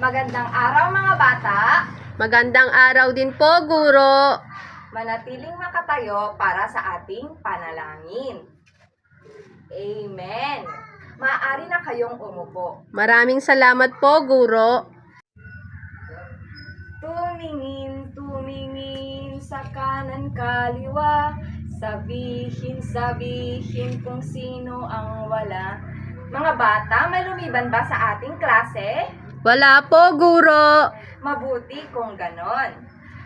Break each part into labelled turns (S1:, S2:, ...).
S1: Magandang araw mga bata.
S2: Magandang araw din po, Guro.
S1: Manatiling makatayo para sa ating panalangin. Amen. Maaari na kayong umupo.
S2: Maraming salamat po, Guro.
S1: Tumingin, tumingin sa kanan kaliwa. Sabihin kung sino ang wala. Mga bata, may lumiban ba sa ating klase?
S2: Wala po, Guro.
S1: Mabuti kung ganon.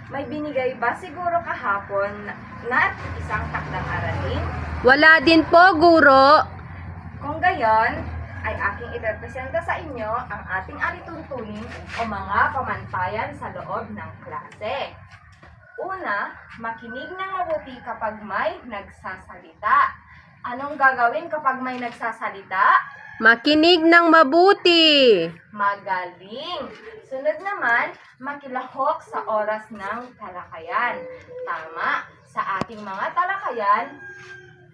S1: May binigay ba siguro kahapon na isang takdang aralin?
S2: Wala din po, Guro.
S1: Kung gayon, ay aking irepresenta sa inyo ang ating alituntunin o mga pamantayan sa loob ng klase. Una, makinig ng mabuti kapag may nagsasalita. Anong gagawin kapag may nagsasalita?
S2: Makinig ng mabuti.
S1: Magaling! Sunod naman, makilahok sa oras ng talakayan. Tama, sa ating mga talakayan,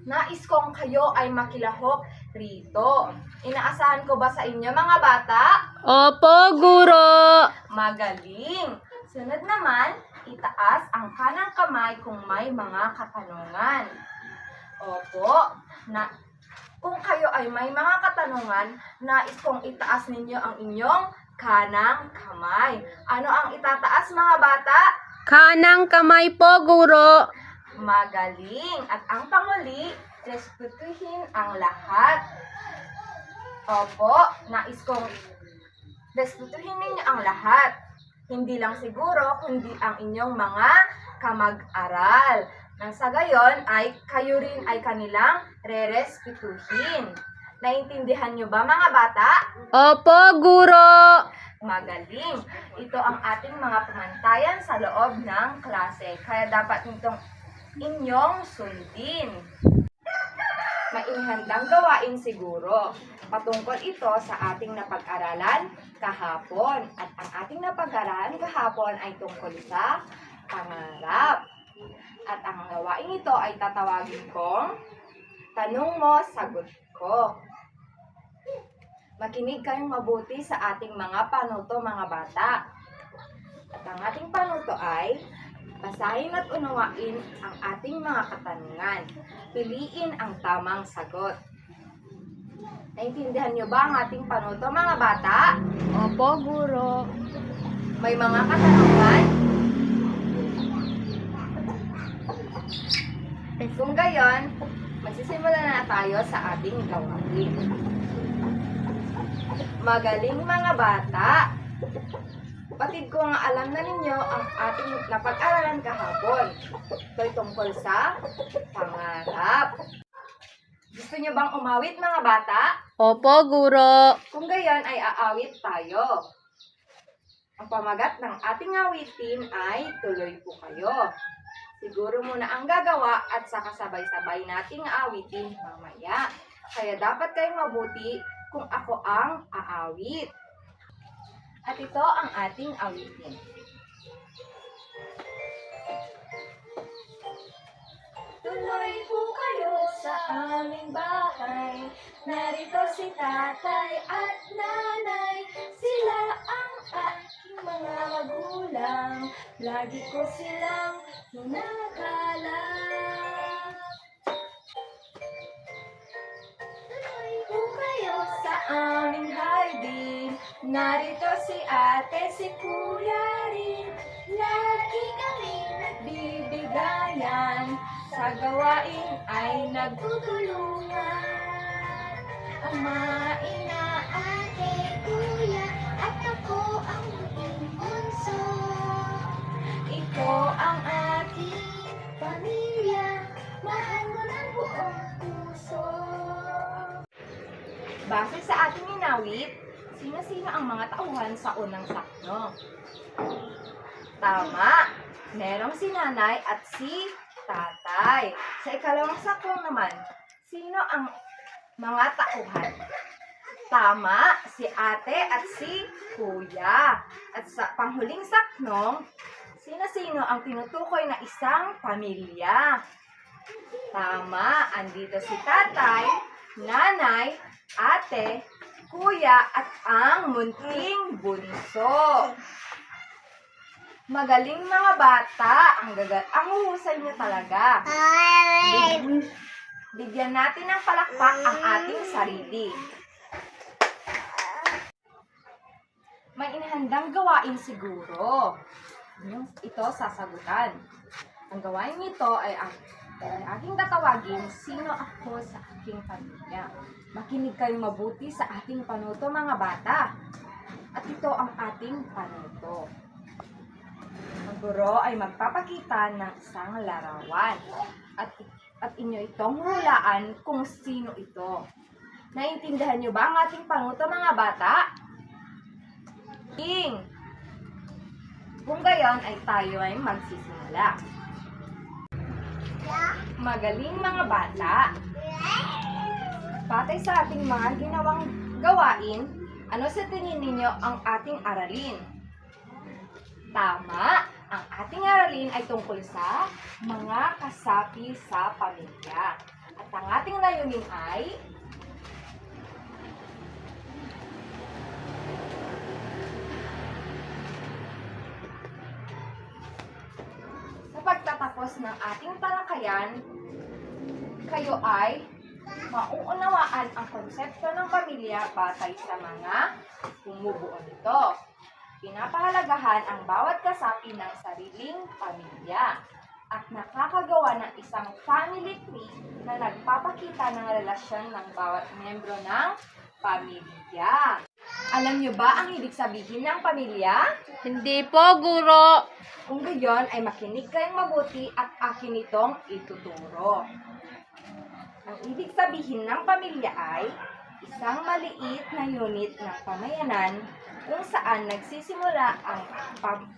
S1: nais kong kayo ay makilahok rito. Inaasahan ko ba sa inyo mga bata?
S2: Opo, Guro.
S1: Magaling! Sunod naman, itaas ang kanang kamay kung may mga katanungan. Opo, kung kayo ay may mga katanungan, nais kong itaas ninyo ang inyong kanang kamay. Ano ang itataas mga bata?
S2: Kanang kamay po, Guro.
S1: Magaling! At ang panguli, respetuhin ang lahat. Opo, nais kong respetuhin ninyo ang lahat. Hindi lang siguro, kundi ang inyong mga kamag-aral. Nang sa gayon ay kayo rin ay kanilang re-respetuhin. Naintindihan nyo ba mga bata?
S2: Opo, Guro.
S1: Magaling! Ito ang ating mga pamantayan sa loob ng klase. Kaya dapat itong inyong sundin. May inihandang gawain siguro. Patungkol ito sa ating napag-aralan kahapon. At ang ating napag-aralan kahapon ay tungkol sa pangarap. At ang gawain ito ay tatawagin kong Tanong Mo, Sagot Ko. Makinig kayong mabuti sa ating mga panuto mga bata. At ang ating panuto ay basahin at unawain ang ating mga katanungan. Piliin ang tamang sagot. Naintindihan niyo ba ang ating panuto mga bata?
S2: Opo, Guro.
S1: May mga katanungan? Kung gayon, magsisimula na tayo sa ating gawain. Magaling mga bata! Batid ko nga alam na ninyo ang ating napag-aralan kahapon. Ito'y tungkol sa pangarap. Gusto nyo bang umawit mga bata?
S2: Opo, Guro.
S1: Kung gayon ay aawit tayo. Ang pamagat ng ating awitin ay tuloy po kayo. Siguro muna ang gagawa at saka sabay-sabay nating aawitin mamaya. Kaya dapat kayong mabuti kung ako ang aawit. At ito ang ating awitin. Tuloy po kayo sa aming bahay. Narito si tatay at nanay. Sila ang aking mga magulang. Lagi ko silang kinakalam. Tuloy po kayo sa aming hardin. Narito si ate, si kuya rin. Lagi kami nagbibigayan. Sa gawain ay nagtutulungan. Ama, ina, ate, kuya, at ako ang aking bunso. Ito ang ating pamilya. Mahal mo ng buong puso. Base sa ating inawit, sino-sino ang mga tauhan sa unang sakno? Tama! Merong si nanay at si tatay. Sa ikalawang sakno naman, sino ang mga tauhan? Tama! Si ate at si kuya. At sa panghuling sakno, sino-sino ang tinutukoy na isang pamilya? Tama! Andito si tatay, nanay, ate, kuya at ang munting bunso. Magaling mga bata. Ang huhusay niyo talaga. Bigyan natin ng palakpak ang ating sarili. May inahandang gawain siguro. Ito sasagutan. Ang gawain nito ay aking tatawagin, sino ako sa aking pamilya. Makinig kayong mabuti sa ating panuto mga bata. At ito ang ating panuto. Ang guro ay magpapakita ng isang larawan. At inyo itong hulaan kung sino ito. Naintindihan niyo ba ang ating panuto mga bata? Kung gayon ay tayo ay magsisimula. Magaling mga bata. Batay sa ating mga ginawang gawain, ano sa tingin ninyo ang ating aralin? Tama! Ang ating aralin ay tungkol sa mga kasapi sa pamilya. At ang ating layunin ay sa pagtatapos ng ating talakayan, kayo ay mauunawaan ang konsepto ng pamilya batay sa mga bumubuo nito. Pinapahalagahan ang bawat kasapi ng sariling pamilya at nakakagawa ng isang family tree na nagpapakita ng relasyon ng bawat miyembro ng pamilya. Alam niyo ba ang ibig sabihin ng pamilya?
S2: Hindi po, guro.
S1: Kung gayon ay makinig kayong mabuti at akin itong ituturo. Ang ibig sabihin ng pamilya ay isang maliit na unit ng pamayanan kung saan nagsisimula ang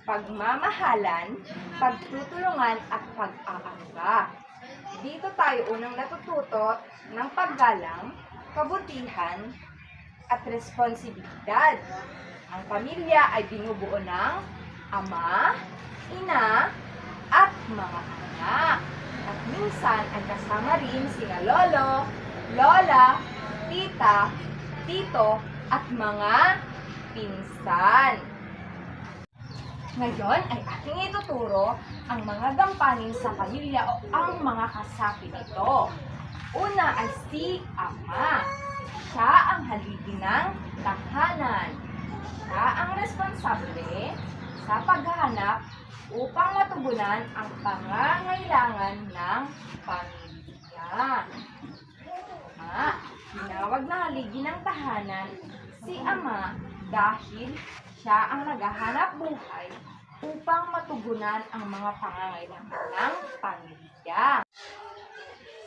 S1: pagmamahalan, pagtutulungan at pag-aangga. Dito tayo unang natututo ng paggalang, kabutihan, at responsibilidad. Ang pamilya ay binubuo ng ama, ina, at mga anak. At minsan ay kasama rin sina lolo, lola, tita, tito, at mga pinsan. Ngayon ay ating ituturo ang mga gampanin sa pamilya o ang mga kasapi nito. Una ay si ama. Siya ang haligi ng tahanan. Siya ang responsable sa paghahanap upang matugunan ang pangangailangan ng pamilya. Tinawag na haligi ng tahanan si ama dahil siya ang naghahanap buhay upang matugunan ang mga pangangailangan ng pamilya.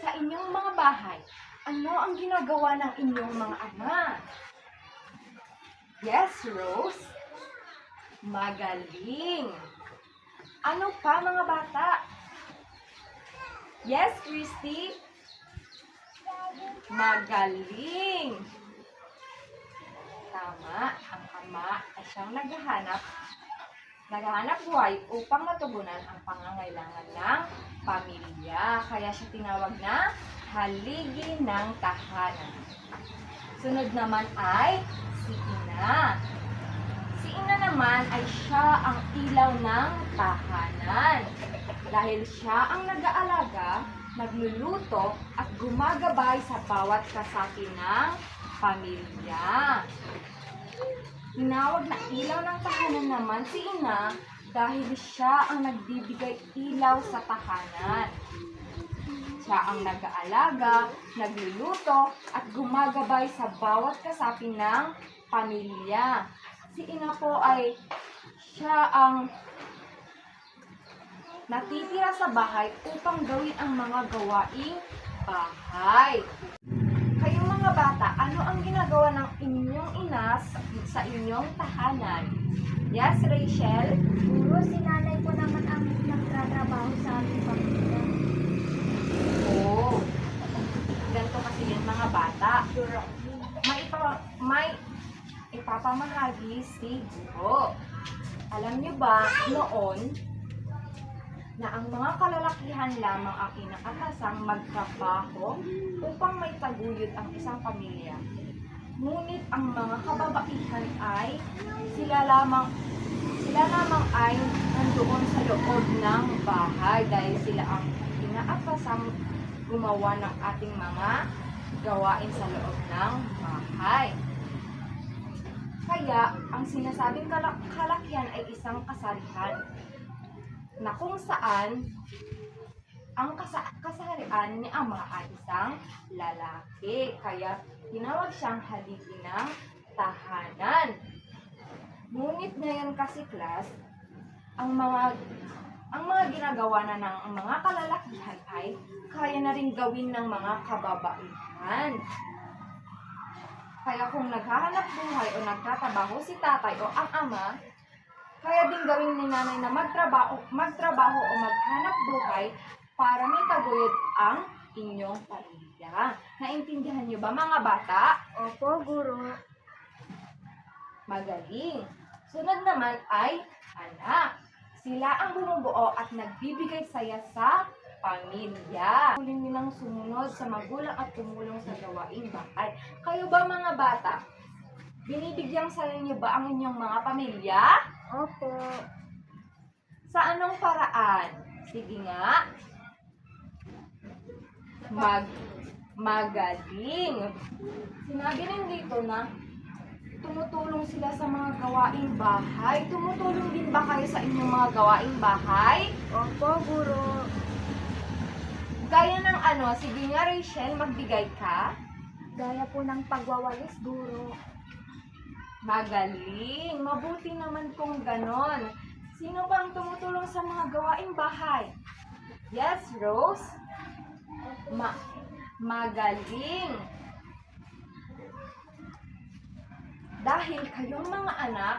S1: Sa inyong mga bahay, ano ang ginagawa ng inyong mga ama? Yes, Rose? Magaling! Ano pa mga bata? Yes, Christy? Magaling! Tama, ang ama ay siyang naghahanap buhay upang matugunan ang pangangailangan ng pamilya. Kaya siya tinawag na haligi ng tahanan. Sunod naman ay si ina. Si ina naman ay siya ang ilaw ng tahanan. Dahil siya ang nag-aalaga, nagluluto at gumagabay sa bawat kasapi ng pamilya. Tinawag na ilaw ng tahanan naman si ina dahil siya ang nagbibigay ilaw sa tahanan. Siya ang nag-aalaga, nagluluto, at gumagabay sa bawat kasapi ng pamilya. Si ina po ay siya ang natitira sa bahay upang gawin ang mga gawaing bahay. Kayong mga bata, ano ang ginagawa ng inyong ina sa inyong tahanan? Yes, Rachel?
S3: Puro si nanay po naman ang nagtatrabaho sa aming pamilya.
S1: Oo. Ganito kasi yan mga bata. May ipapamahagi si guro. Alam niyo ba noon na ang mga kalalakihan lamang ang inaatasang magtrabaho upang may taguyod ang isang pamilya? Ngunit ang mga kababaihan ay sila lamang ay nandoon sa loob ng bahay dahil sila ang inaapasang gumawa ng ating mga gawain sa loob ng bahay. Kaya, ang sinasabing kalakihan ay isang kasarihan na kung saan ang kasarian ni Ama ay isang lalaki. Kaya, tinawag siyang haligi ng tahanan. Ngunit ngayon kasi, class, ang mga ginagawa na ng mga kalalakihan ay kaya na rin gawin ng mga kababaihan. Kaya kung naghahanap buhay o nagtatrabaho si tatay o ang ama, kaya din gawin ni nanay na magtrabaho o maghanap buhay para may taguyod ang inyong pamilya. Naintindihan niyo ba mga bata?
S3: Opo, guro.
S1: Magaling. Sunod naman ay anak. Sila ang bumubuo at nagbibigay saya sa pamilya. Huling nilang sumunod sa magulang at tumulong sa gawaing bahay. Kayo ba mga bata? Binibigyang saya niyo ba ang inyong mga pamilya?
S3: Opo.
S1: Sa anong paraan? Sige nga. Magaling. Sinabi rin dito na tumutulong sila sa mga gawaing bahay. Tumutulong din ba kayo sa inyong mga gawaing bahay?
S3: Opo, guro.
S1: Gaya ng ano, sige nga Rachel, magbigay ka.
S3: Gaya po ng pagwawalis, guro.
S1: Magaling. Mabuti naman kung ganon. Sino bang tumutulong sa mga gawaing bahay? Yes, Rose? Magaling. Dahil kayong mga anak,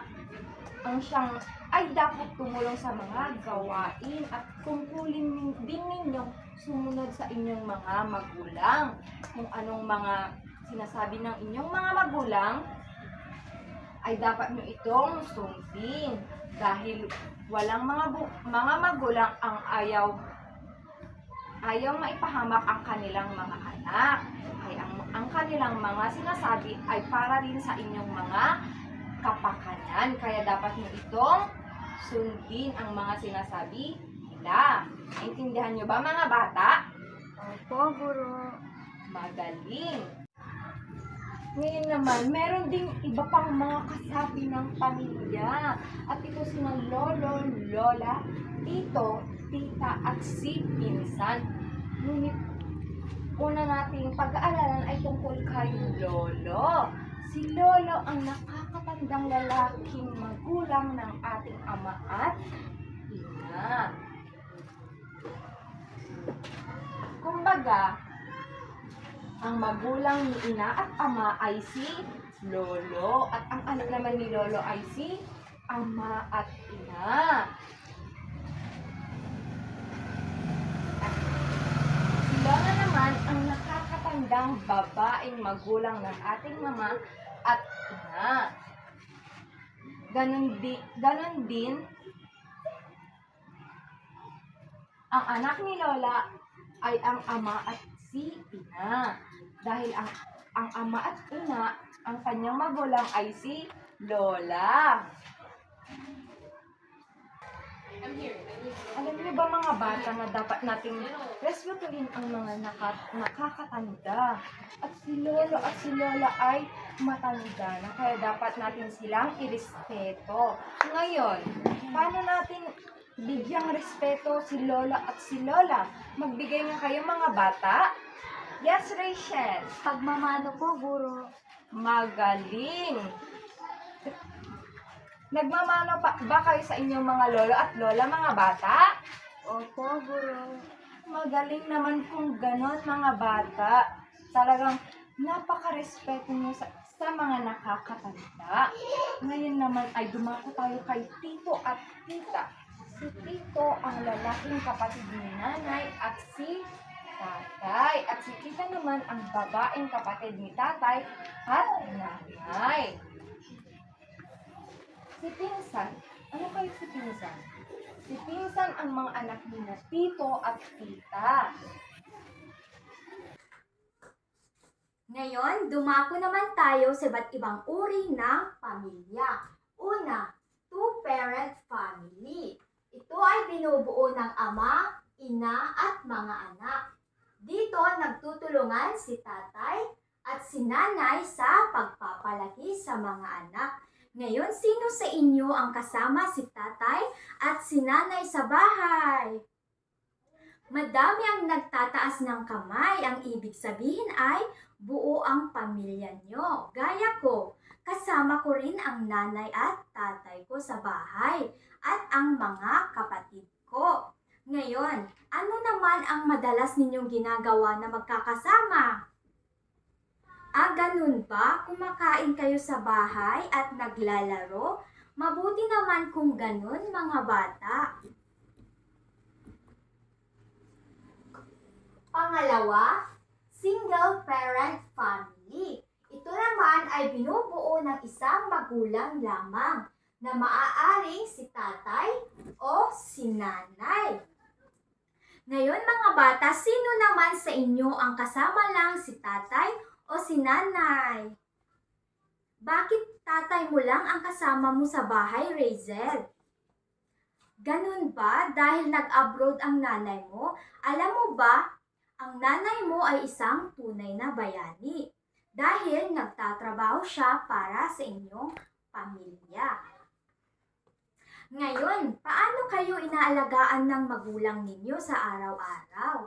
S1: ang siyang ay dapat tumulong sa mga gawain at tungkulin din ninyong sumunod sa inyong mga magulang. Kung anong mga sinasabi ng inyong mga magulang, ay dapat nyo itong sundin. Dahil walang mga magulang ang ayaw maipahamak ang kanilang mga anak. Kaya ang kanilang mga sinasabi ay para rin sa inyong mga kapakanan. Kaya dapat nyo itong sundin ang mga sinasabi nila. Naintindihan nyo ba mga bata?
S3: Opo, guro.
S1: Magaling. Ngayon naman, meron ding iba pang mga kasapi ng pamilya. At ito sina lolo, lola, tito, tita, at si pinsan. Ngunit una nating pag-aaralan ay tungkol kay lolo. Si lolo ang nakakatandang lalaking magulang ng ating ama at ina. Kumbaga, ang magulang ni ina at ama ay si lolo at ang anak naman ni lolo ay si ama at ina. At si lola naman ang nakakatandang babaeng magulang ng ating mama at ina. Ganon din ang anak ni lola ay ang ama at si ina. Dahil ang ama at ina, ang kanyang magulang ay si lola. Alam niyo ba mga bata na dapat nating respetuhin ang mga nakakatanda? At si lolo at si lola ay matanda na kaya dapat natin silang irespeto. Ngayon, paano natin bigyang respeto si lola at si lola? Magbigay nga kayo mga bata. Yes, Rachel.
S3: Pagmamano po, guro.
S1: Magaling. Nagmamano ba kayo sa inyong mga lolo at lola, mga bata?
S3: Opo, guro.
S1: Magaling naman kung ganon, mga bata. Talagang napaka-respeto nyo sa mga nakakatanda. Ngayon naman ay dumako tayo kay tito at tita. Si tito ang lalaking kapatid ni nanay at si tatay. At si tita naman ang babaeng kapatid ni tatay at nanay. Si pinsan, ano kayo si pinsan? Si pinsan ang mga anak ni na tito at tita.
S3: Ngayon, dumako naman tayo sa iba't ibang uri ng pamilya. Una, two-parent family. Ito ay binubuo ng ama, ina at mga anak. Dito nagtutulungan si tatay at si nanay sa pagpapalaki sa mga anak. Ngayon, sino sa inyo ang kasama si tatay at si nanay sa bahay? Madami ang nagtataas ng kamay. Ang ibig sabihin ay buo ang pamilya nyo. Gaya ko, kasama ko rin ang nanay at tatay ko sa bahay at ang mga kapatid ko. Ngayon, ano naman ang madalas ninyong ginagawa na magkakasama? Ganun ba? Kumakain kayo sa bahay at naglalaro? Mabuti naman kung ganun, mga bata. Pangalawa, single parent family. Ito naman ay binubuo ng isang magulang lamang na maaaring si tatay o si nanay. Ngayon mga bata, sino naman sa inyo ang kasama lang si tatay o si nanay? Bakit tatay mo lang ang kasama mo sa bahay, Razel? Ganun ba? Dahil nag-abroad ang nanay mo? Alam mo ba, ang nanay mo ay isang tunay na bayani dahil nagtatrabaho siya para sa inyong pamilya. Ngayon, paano kayo inaalagaan ng magulang ninyo sa araw-araw?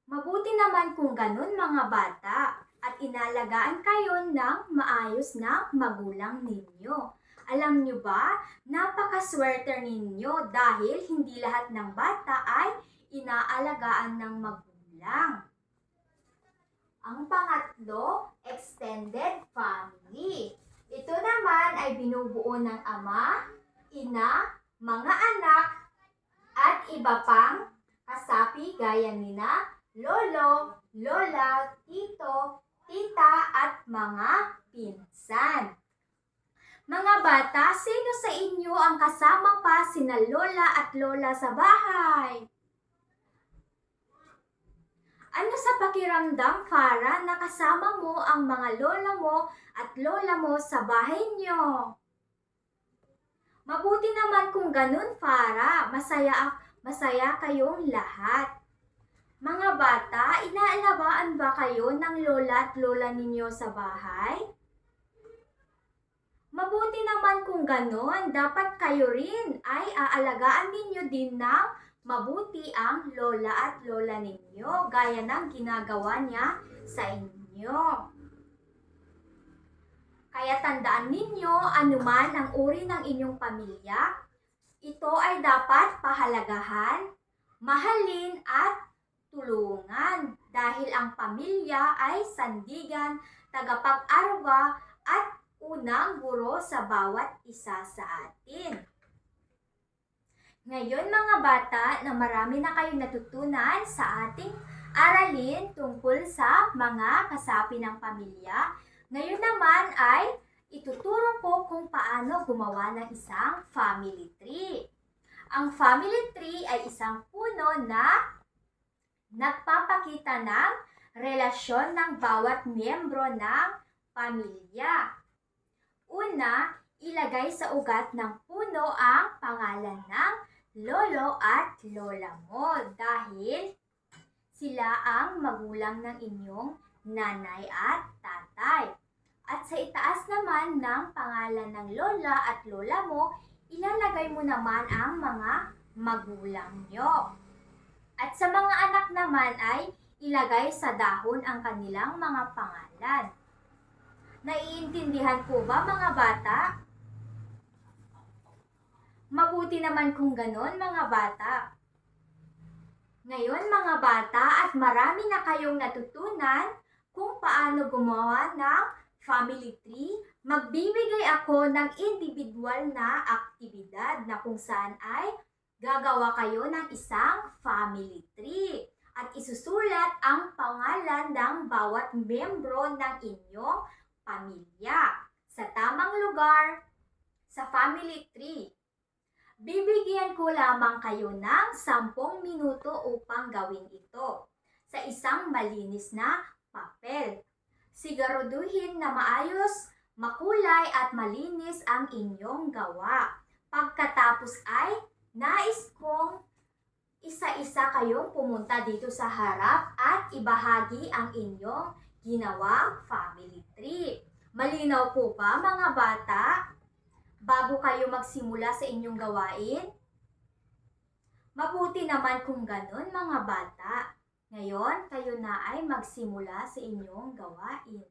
S3: Mabuti naman kung ganun mga bata at inalagaan kayo ng maayos na magulang ninyo. Alam nyo ba, napakaswerte ninyo dahil hindi lahat ng bata ay inaalagaan ng magulang. Ang pangatlo, extended family. Ito naman ay binubuo ng ama, ina, mga anak, at iba pang kasapi gaya nina, lolo, lola, tito, tita, at mga pinsan. Mga bata, sino sa inyo ang kasama pa sina lola at lola sa bahay? Ano sa pakiramdam, Farah, na kasama mo ang mga lola mo at lola mo sa bahay niyo? Mabuti naman kung ganun, Farah. Masaya kayong lahat. Mga bata, inaalabaan ba kayo ng lola at lola ninyo sa bahay? Mabuti naman kung ganon, dapat kayo rin ay aalagaan ninyo din ng mabuti ang lola at lola ninyo, gaya ng ginagawa niya sa inyo. Kaya tandaan ninyo, anuman ang uri ng inyong pamilya, ito ay dapat pahalagahan, mahalin at tulungan dahil ang pamilya ay sandigan, tagapag-arwa at unang guro sa bawat isa sa atin. Ngayon mga bata, na marami na kayong natutunan sa ating aralin tungkol sa mga kasapi ng pamilya, ngayon naman ay ituturo ko kung paano gumawa ng isang family tree. Ang family tree ay isang puno na nagpapakita ng relasyon ng bawat miyembro ng pamilya. Una, ilagay sa ugat ng puno ang pangalan ng lolo at lola mo dahil sila ang magulang ng inyong nanay at tatay. At sa itaas naman ng pangalan ng lola at lola mo, ilalagay mo naman ang mga magulang nyo. At sa mga anak naman ay ilagay sa dahon ang kanilang mga pangalan. Naiintindihan po ba mga bata? Mabuti naman kung ganon mga bata. Ngayon mga bata, at marami na kayong natutunan kung paano gumawa ng family tree, magbibigay ako ng individual na aktibidad na kung saan ay gagawa kayo ng isang family tree at isusulat ang pangalan ng bawat miyembro ng inyong pamilya sa tamang lugar sa family tree. Bibigyan ko lamang kayo ng 10 minuto upang gawin ito sa isang malinis na papel. Siguraduhin na maayos, makulay at malinis ang inyong gawa. Pagkatapos ay nais kong isa-isa kayong pumunta dito sa harap at ibahagi ang inyong ginawang family tree. Malinaw po ba mga bata? Bago kayo magsimula sa inyong gawain? Mabuti naman kung ganun mga bata. Ngayon, kayo na ay magsimula sa inyong gawain.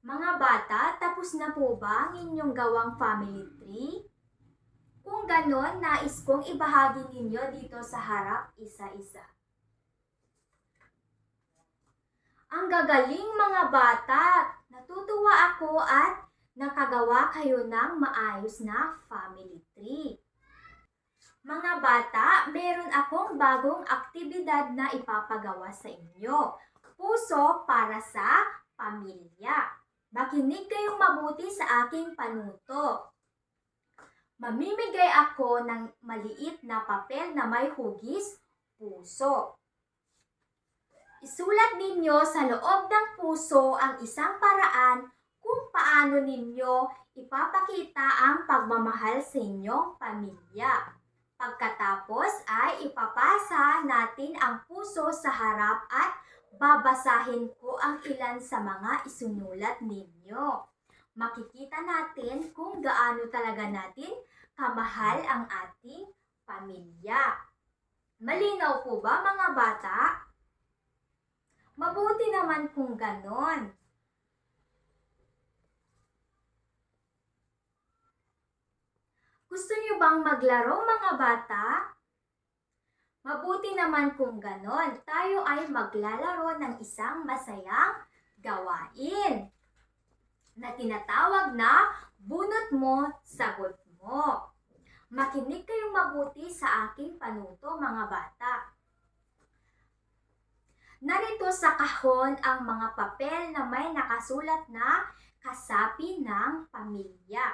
S3: Mga bata, tapos na po ba ang inyong gawang family tree? Kung ganon, nais kong ibahagi ninyo dito sa harap isa-isa. Ang gagaling mga bata! Natutuwa ako at nakagawa kayo ng maayos na family tree. Mga bata, meron akong bagong aktibidad na ipapagawa sa inyo. Puso para sa pamilya. Makinig kayong mabuti sa aking panuto. Mamimigay ako ng maliit na papel na may hugis, puso. Isulat ninyo sa loob ng puso ang isang paraan kung paano ninyo ipapakita ang pagmamahal sa inyong pamilya. Pagkatapos ay ipapasa natin ang puso sa harap at babasahin ko ang ilan sa mga isinulat ninyo. Makikita natin kung gaano talaga natin kamahal ang ating pamilya. Malinaw po ba mga bata? Mabuti naman kung ganon. Gusto niyo bang maglaro mga bata? Mabuti naman kung ganon, tayo ay maglalaro ng isang masayang gawain na tinatawag na bunot mo, sagot mo. Makinig kayong mabuti sa aking panuto mga bata. Narito sa kahon ang mga papel na may nakasulat na kasapi ng pamilya.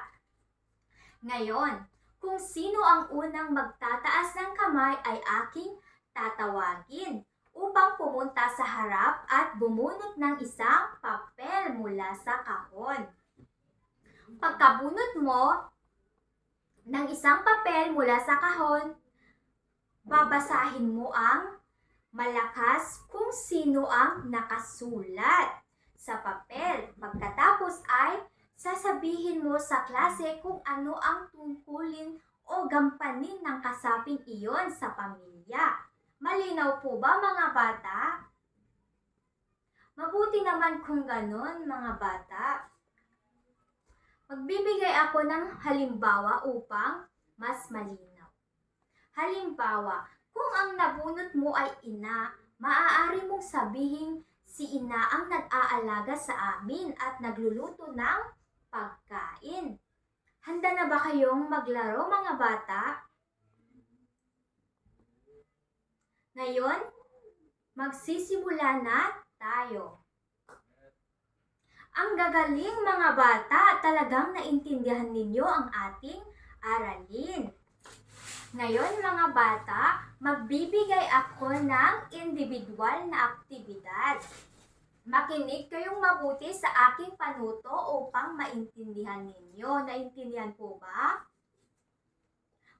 S3: Ngayon, kung sino ang unang magtataas ng kamay ay aking tatawagin upang pumunta sa harap at bumunot ng isang papel mula sa kahon. Pagkabunot mo ng isang papel mula sa kahon, babasahin mo ang malakas kung sino ang nakasulat sa papel. Pagkatapos ay sasabihin mo sa klase kung ano ang tungkulin o gampanin ng kasaping iyon sa pamilya. Malinaw po ba mga bata? Mabuti naman kung ganon mga bata. Magbibigay ako ng halimbawa upang mas malinaw. Halimbawa, kung ang nabunot mo ay ina, maaari mong sabihin si ina ang nag-aalaga sa amin at nagluluto ng pagkain. Handa na ba kayong maglaro mga bata? Ngayon, magsisimula na tayo. Ang gagaling mga bata, talagang naintindihan ninyo ang ating aralin. Ngayon mga bata, magbibigay ako ng individual na aktibidad. Makinig kayong mabuti sa aking panuto upang maintindihan ninyo. Naintindihan po ba?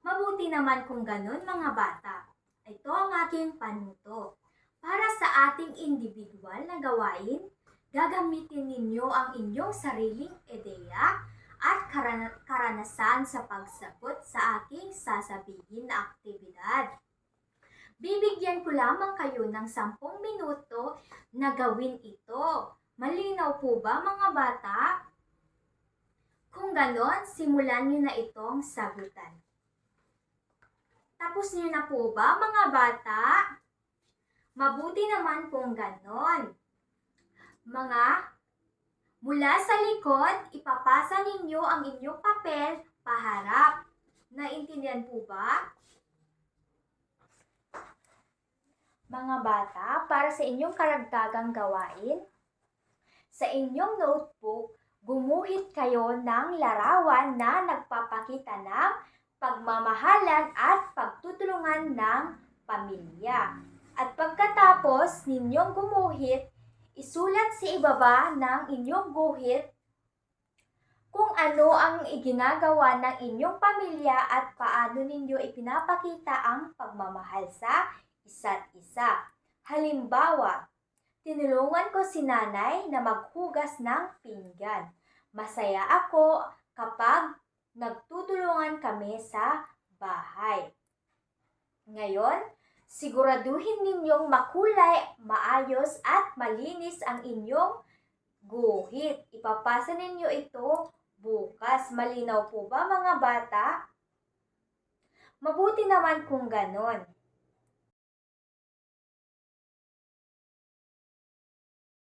S3: Mabuti naman kung ganun mga bata. Ito ang aking panuto. Para sa ating individual na gawain, gagamitin ninyo ang inyong sariling ideya at karanasan sa pagsagot sa aking sasabihin na aktibidad. Bibigyan ko lamang kayo ng 10 minuto na gawin ito. Malinaw po ba mga bata? Kung ganon, simulan nyo na itong sagutan. Tapos nyo na po ba mga bata? Mabuti naman kung ganon. Mula sa likod, ipapasa ninyo ang inyong papel paharap. Naintindihan po ba? Mga bata, para sa inyong karagdagang gawain, sa inyong notebook, gumuhit kayo ng larawan na nagpapakita ng pagmamahalan at pagtutulungan ng pamilya. At pagkatapos ninyong gumuhit, isulat sa ibaba ng inyong guhit kung ano ang iginagawa ng inyong pamilya at paano ninyo ipinapakita ang pagmamahal sa isa't isa. Halimbawa, tinulungan ko si nanay na maghugas ng pinggan. Masaya ako kapag nagtutulungan kami sa bahay. Ngayon, siguraduhin ninyong makulay, maayos at malinis ang inyong guhit. Ipapasa ninyo ito bukas. Malinaw po ba mga bata? Mabuti naman kung ganon.